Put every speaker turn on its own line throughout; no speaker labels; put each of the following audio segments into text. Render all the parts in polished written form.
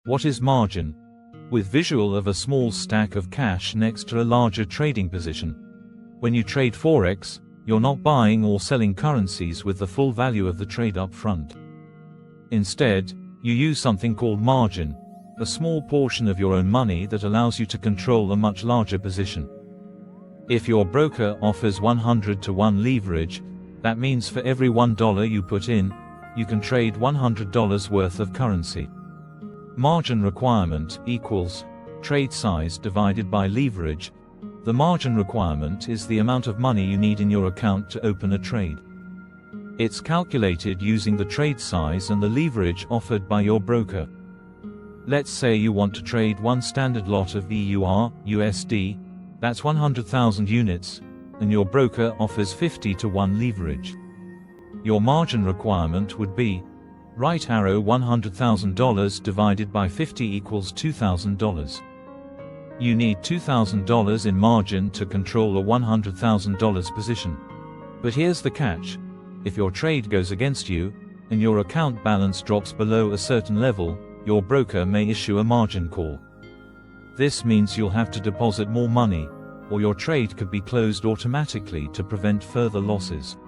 What is margin? With visual of a small stack of cash next to a larger trading position. When you trade Forex, you're not buying or selling currencies with the full value of the trade up front. Instead, you use something called margin, a small portion of your own money that allows you to control a much larger position. If your broker offers 100-to-1 leverage, that means for every $1 you put in, you can trade $100 worth of currency. Margin requirement equals trade size divided by leverage. The margin requirement is the amount of money you need in your account to open a trade. It's calculated using the trade size and the leverage offered by your broker. Let's say you want to trade one standard lot of EUR, USD, that's 100,000 units, and your broker offers 50-to-1 leverage. Your margin requirement would be right arrow $100,000 divided by 50 equals $2,000. You need $2,000 in margin to control a $100,000 position. But here's the catch. If your trade goes against you, and your account balance drops below a certain level, your broker may issue a margin call. This means you'll have to deposit more money, or your trade could be closed automatically to prevent further losses.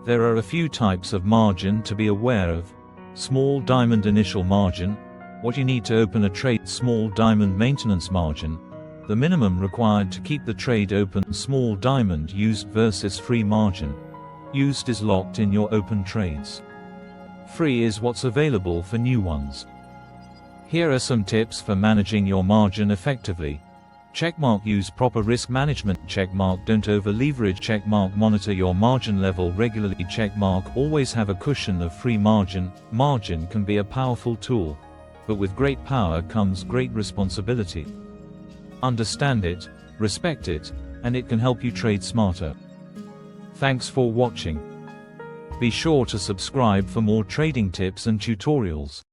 There are a few types of margin to be aware of. Small diamond initial margin, what you need to open a trade. Small diamond maintenance margin, the minimum required to keep the trade open. Small diamond used versus free margin. Used is locked in your open trades. Free is what's available for new ones. Here are some tips for managing your margin effectively. Checkmark. Use proper risk management. Checkmark. Don't over leverage. Checkmark. Monitor your margin level regularly. Checkmark. Always have a cushion of free margin. Margin can be a powerful tool, but with great power comes great responsibility. Understand it, respect it, and it can help you trade smarter. Thanks for watching. Be sure to subscribe for more trading tips and tutorials.